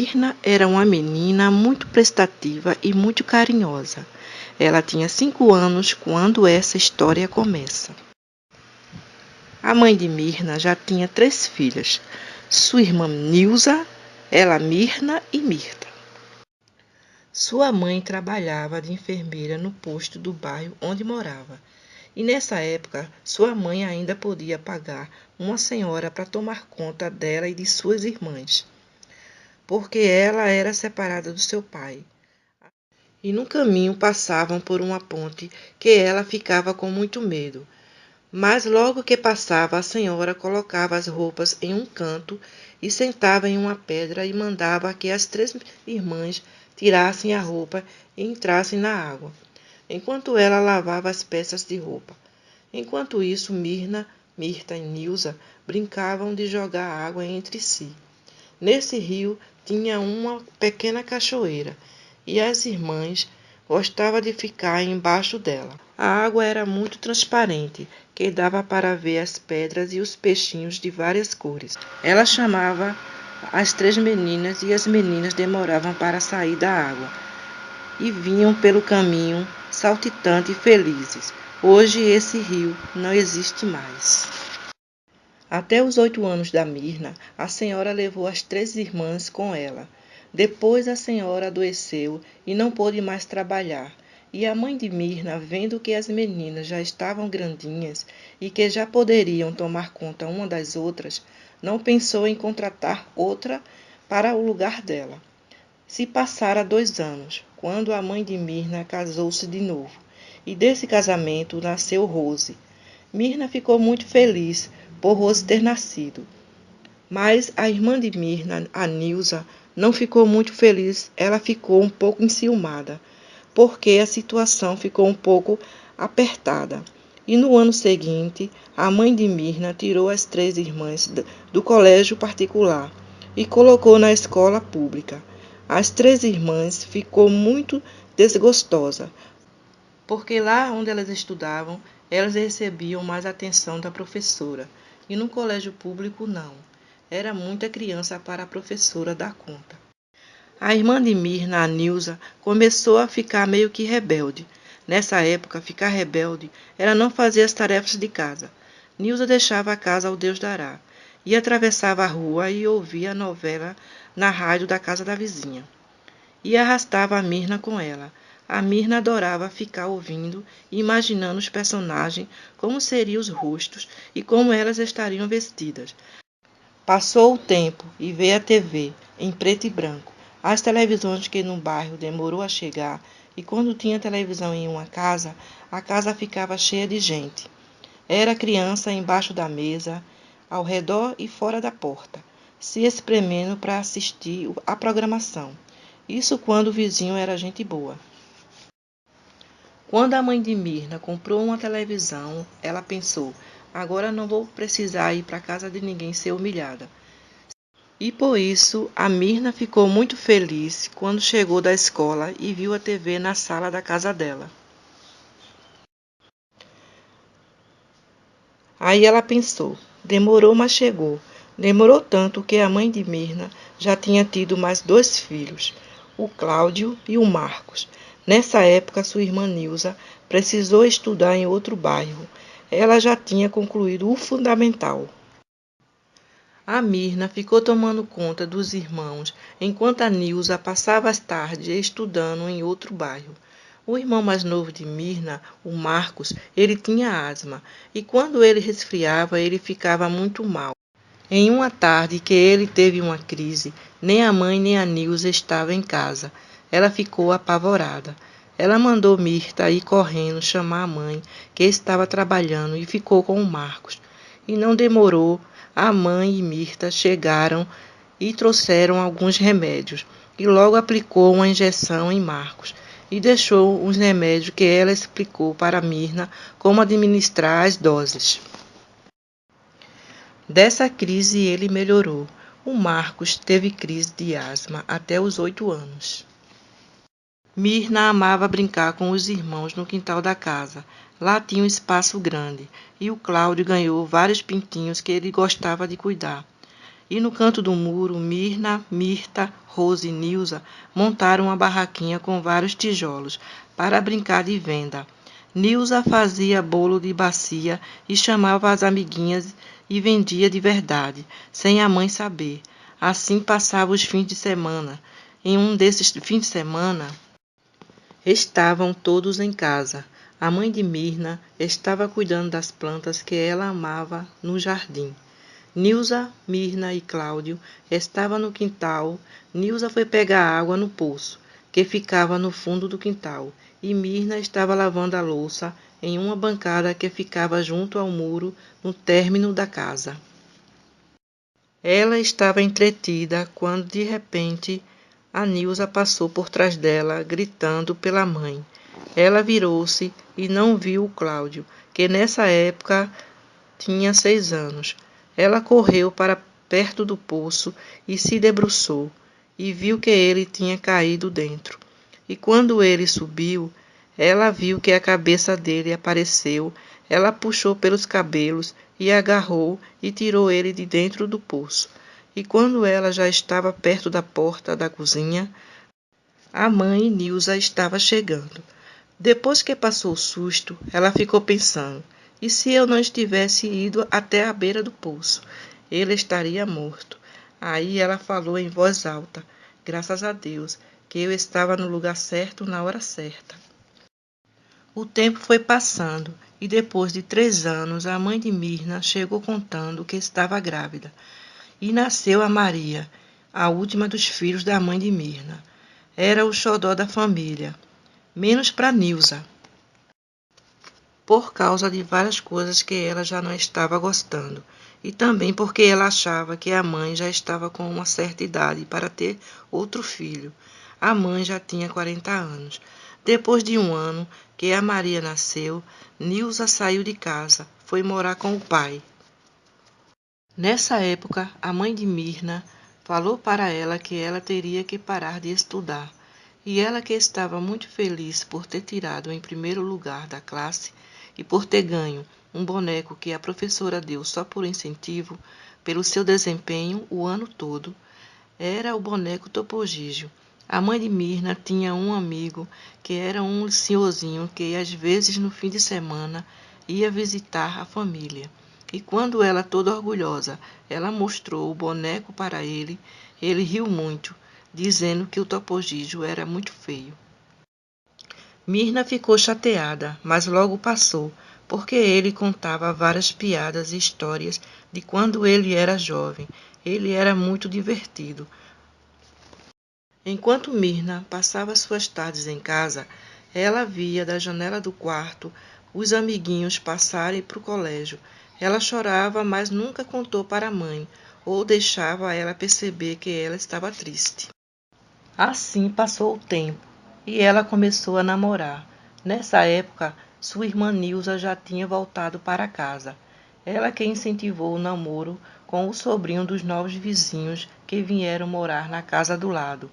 Mirna era uma menina muito prestativa e muito carinhosa. Ela tinha 5 anos quando essa história começa. A mãe de Mirna já tinha 3 filhas, sua irmã Nilza, ela Mirna e Mirta. Sua mãe trabalhava de enfermeira no posto do bairro onde morava. E nessa época, sua mãe ainda podia pagar uma senhora para tomar conta dela e de suas irmãs, porque ela era separada do seu pai. E no caminho passavam por uma ponte que ela ficava com muito medo. Mas logo que passava, a senhora colocava as roupas em um canto e sentava em uma pedra e mandava que as 3 irmãs tirassem a roupa e entrassem na água, enquanto ela lavava as peças de roupa. Enquanto isso, Mirna, Mirta e Nilza brincavam de jogar água entre si. Nesse rio tinha uma pequena cachoeira e as irmãs gostavam de ficar embaixo dela. A água era muito transparente, que dava para ver as pedras e os peixinhos de várias cores. Ela chamava as 3 meninas e as meninas demoravam para sair da água e vinham pelo caminho saltitante e felizes. Hoje esse rio não existe mais. Até os 8 anos da Mirna, a senhora levou as 3 irmãs com ela. Depois a senhora adoeceu e não pôde mais trabalhar. E a mãe de Mirna, vendo que as meninas já estavam grandinhas e que já poderiam tomar conta uma das outras, não pensou em contratar outra para o lugar dela. Se passara 2 anos, quando a mãe de Mirna casou-se de novo, e desse casamento nasceu Rose. Mirna ficou muito feliz por Rose ter nascido. Mas a irmã de Mirna, a Nilza, não ficou muito feliz, ela ficou um pouco enciumada, porque a situação ficou um pouco apertada. E no ano seguinte, a mãe de Mirna tirou as 3 irmãs do colégio particular e colocou na escola pública. As 3 irmãs ficou muito desgostosa, porque lá onde elas estudavam, elas recebiam mais atenção da professora, e no colégio público não. Era muita criança para a professora dar conta. A irmã de Mirna, a Nilza, começou a ficar meio que rebelde. Nessa época, ficar rebelde era não fazer as tarefas de casa. Nilza deixava a casa ao Deus dará, e atravessava a rua e ouvia a novela na rádio da casa da vizinha. E arrastava a Mirna com ela. A Mirna adorava ficar ouvindo e imaginando os personagens, como seriam os rostos e como elas estariam vestidas. Passou o tempo e veio a TV, em preto e branco. As televisões que no bairro demorou a chegar, e quando tinha televisão em uma casa, a casa ficava cheia de gente. Era criança embaixo da mesa, ao redor e fora da porta, se espremendo para assistir a programação. Isso quando o vizinho era gente boa. Quando a mãe de Mirna comprou uma televisão, ela pensou, agora não vou precisar ir para a casa de ninguém ser humilhada. E por isso, a Mirna ficou muito feliz quando chegou da escola e viu a TV na sala da casa dela. Aí ela pensou, demorou, mas chegou. Demorou tanto que a mãe de Mirna já tinha tido mais 2 filhos, o Cláudio e o Marcos. Nessa época, sua irmã Nilza precisou estudar em outro bairro. Ela já tinha concluído o fundamental. A Mirna ficou tomando conta dos irmãos, enquanto a Nilza passava as tardes estudando em outro bairro. O irmão mais novo de Mirna, o Marcos, ele tinha asma, e quando ele resfriava, ele ficava muito mal. Em uma tarde que ele teve uma crise, nem a mãe nem a Nilza estavam em casa. Ela ficou apavorada. Ela mandou Mirta ir correndo chamar a mãe, que estava trabalhando, e ficou com o Marcos. E não demorou, a mãe e Mirta chegaram e trouxeram alguns remédios, e logo aplicou uma injeção em Marcos, e deixou os remédios que ela explicou para Mirna como administrar as doses. Dessa crise ele melhorou. O Marcos teve crise de asma até os 8 anos. Mirna amava brincar com os irmãos no quintal da casa. Lá tinha um espaço grande, e o Cláudio ganhou vários pintinhos que ele gostava de cuidar. E no canto do muro, Mirna, Mirta, Rose e Nilza montaram uma barraquinha com vários tijolos para brincar de venda. Nilza fazia bolo de bacia e chamava as amiguinhas e vendia de verdade, sem a mãe saber. Assim passava os fins de semana. Em um desses fins de semana, estavam todos em casa. A mãe de Mirna estava cuidando das plantas que ela amava no jardim. Nilza, Mirna e Cláudio estavam no quintal. Nilza foi pegar água no poço, que ficava no fundo do quintal, e Mirna estava lavando a louça em uma bancada que ficava junto ao muro no término da casa. Ela estava entretida quando, de repente, a Nilza passou por trás dela, gritando pela mãe. Ela virou-se e não viu o Cláudio, que nessa época tinha 6 anos. Ela correu para perto do poço e se debruçou, e viu que ele tinha caído dentro. E quando ele subiu, ela viu que a cabeça dele apareceu. Ela puxou pelos cabelos e agarrou e tirou ele de dentro do poço. E quando ela já estava perto da porta da cozinha, a mãe Nilza estava chegando. Depois que passou o susto, ela ficou pensando: e se eu não estivesse ido até a beira do poço? Ele estaria morto. Aí ela falou em voz alta: graças a Deus, que eu estava no lugar certo na hora certa. O tempo foi passando, e depois de 3 anos, a mãe de Mirna chegou contando que estava grávida. E nasceu a Maria, a última dos filhos da mãe de Mirna. Era o xodó da família, menos para Nilza, por causa de várias coisas que ela já não estava gostando, e também porque ela achava que a mãe já estava com uma certa idade para ter outro filho. A mãe já tinha 40 anos. Depois de 1 ano que a Maria nasceu, Nilza saiu de casa, foi morar com o pai. Nessa época, a mãe de Mirna falou para ela que ela teria que parar de estudar, e ela, que estava muito feliz por ter tirado em primeiro lugar da classe e por ter ganho um boneco que a professora deu só por incentivo, pelo seu desempenho o ano todo, era o boneco Topo Gigio. A mãe de Mirna tinha um amigo que era um senhorzinho que, às vezes, no fim de semana, ia visitar a família. E quando ela, toda orgulhosa, ela mostrou o boneco para ele, ele riu muito, dizendo que o Topo Gigio era muito feio. Mirna ficou chateada, mas logo passou, porque ele contava várias piadas e histórias de quando ele era jovem. Ele era muito divertido. Enquanto Mirna passava suas tardes em casa, ela via da janela do quarto os amiguinhos passarem para o colégio. Ela chorava, mas nunca contou para a mãe, ou deixava ela perceber que ela estava triste. Assim passou o tempo, e ela começou a namorar. Nessa época, sua irmã Nilza já tinha voltado para casa. Ela que incentivou o namoro com o sobrinho dos novos vizinhos que vieram morar na casa do lado.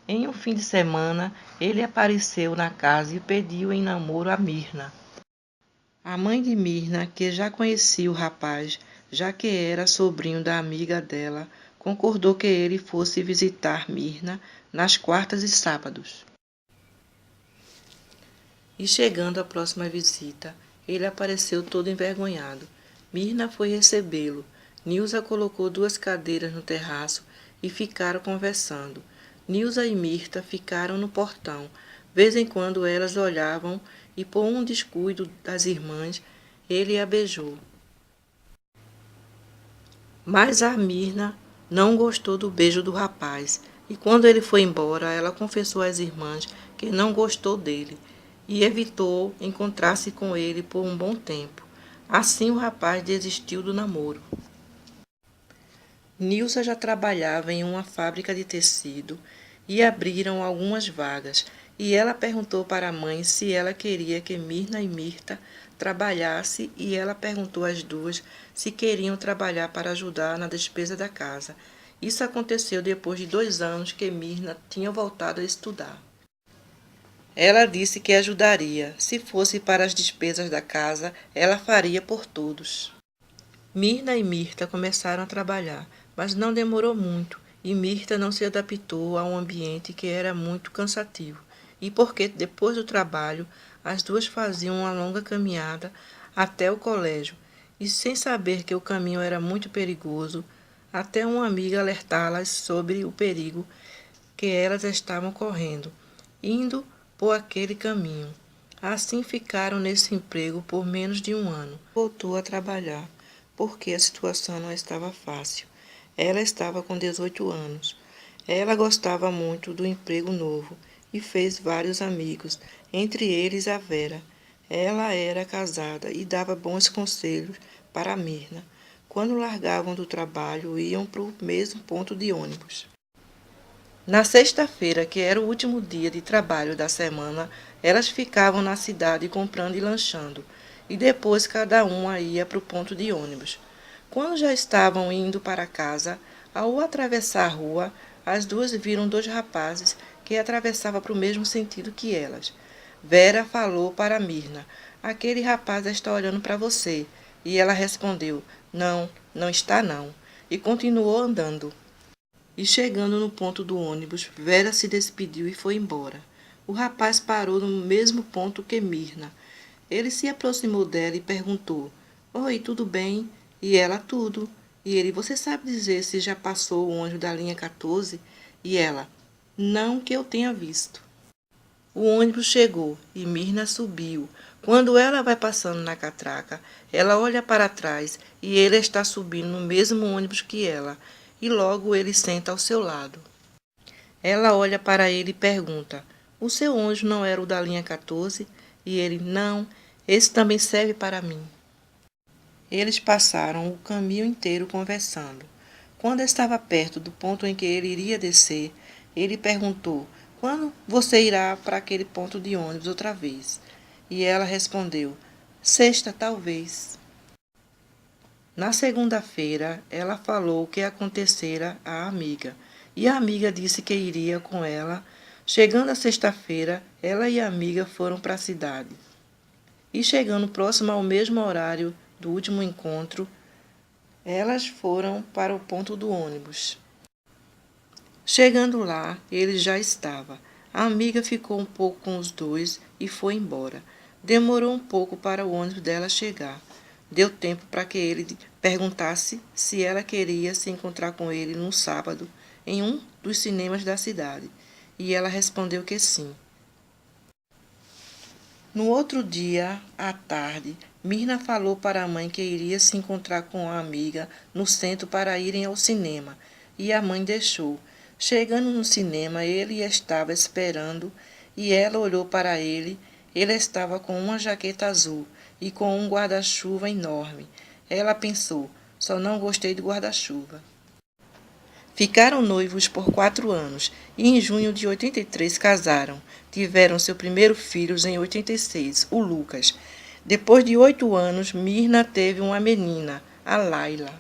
Em um fim de semana, ele apareceu na casa e pediu em namoro a Mirna. A mãe de Mirna, que já conhecia o rapaz, já que era sobrinho da amiga dela, concordou que ele fosse visitar Mirna nas quartas e sábados. E chegando à próxima visita, ele apareceu todo envergonhado. Mirna foi recebê-lo. Nilza colocou 2 cadeiras no terraço e ficaram conversando. Nilza e Mirta ficaram no portão. Vez em quando elas olhavam e, por um descuido das irmãs, ele a beijou. Mas a Mirna não gostou do beijo do rapaz, e quando ele foi embora, ela confessou às irmãs que não gostou dele e evitou encontrar-se com ele por um bom tempo. Assim o rapaz desistiu do namoro. Nilza já trabalhava em uma fábrica de tecido e abriram algumas vagas, e ela perguntou para a mãe se ela queria que Mirna e Mirta trabalhasse, e ela perguntou às duas se queriam trabalhar para ajudar na despesa da casa. Isso aconteceu depois de 2 anos que Mirna tinha voltado a estudar. Ela disse que ajudaria. Se fosse para as despesas da casa, ela faria por todos. Mirna e Mirta começaram a trabalhar. mas não demorou muito, e Mirta não se adaptou a um ambiente que era muito cansativo, e porque depois do trabalho as duas faziam uma longa caminhada até o colégio, e sem saber que o caminho era muito perigoso, até uma amiga alertá-las sobre o perigo que elas estavam correndo, indo por aquele caminho. Assim ficaram nesse emprego por menos de um ano. Voltou a trabalhar, porque a situação não estava fácil. Ela estava com 18 anos. Ela gostava muito do emprego novo e fez vários amigos, entre eles a Vera. Ela era casada e dava bons conselhos para a Mirna. Quando largavam do trabalho, iam para o mesmo ponto de ônibus. Na sexta-feira, que era o último dia de trabalho da semana, elas ficavam na cidade comprando e lanchando, e depois cada uma ia para o ponto de ônibus. Quando já estavam indo para casa, ao atravessar a rua, as duas viram dois rapazes que atravessavam para o mesmo sentido que elas. Vera falou para Mirna: "Aquele rapaz está olhando para você." E ela respondeu: "Não, não está não." E continuou andando. E chegando no ponto do ônibus, Vera se despediu e foi embora. O rapaz parou no mesmo ponto que Mirna. Ele se aproximou dela e perguntou: "Oi, tudo bem?" E ela: "Tudo." E ele: "Você sabe dizer se já passou o ônibus da linha 14?" E ela: "Não que eu tenha visto." O ônibus chegou e Mirna subiu. Quando ela vai passando na catraca, ela olha para trás e ele está subindo no mesmo ônibus que ela, e logo ele senta ao seu lado. Ela olha para ele e pergunta: "O seu ônibus não era o da linha 14?" E ele: "Não, esse também serve para mim." Eles passaram o caminho inteiro conversando. Quando estava perto do ponto em que ele iria descer, ele perguntou: "Quando você irá para aquele ponto de ônibus outra vez?" E ela respondeu: "Sexta, talvez." Na segunda-feira, ela falou o que acontecera à amiga, e a amiga disse que iria com ela. Chegando a sexta-feira, ela e a amiga foram para a cidade. E chegando próximo ao mesmo horário do último encontro, elas foram para o ponto do ônibus. Chegando lá, ele já estava. A amiga ficou um pouco com os dois e foi embora. Demorou um pouco para o ônibus dela chegar. Deu tempo para que ele perguntasse se ela queria se encontrar com ele no sábado em um dos cinemas da cidade. E ela respondeu que sim. No outro dia, à tarde, Mirna falou para a mãe que iria se encontrar com a amiga no centro para irem ao cinema, e a mãe deixou. Chegando no cinema, ele estava esperando, e ela olhou para ele. Ele estava com uma jaqueta azul e com um guarda-chuva enorme. Ela pensou: "Só não gostei do guarda-chuva." Ficaram noivos por 4 anos e em junho de 83 casaram. Tiveram seu primeiro filho em 86, o Lucas. Depois de 8 anos, Mirna teve uma menina, a Laila.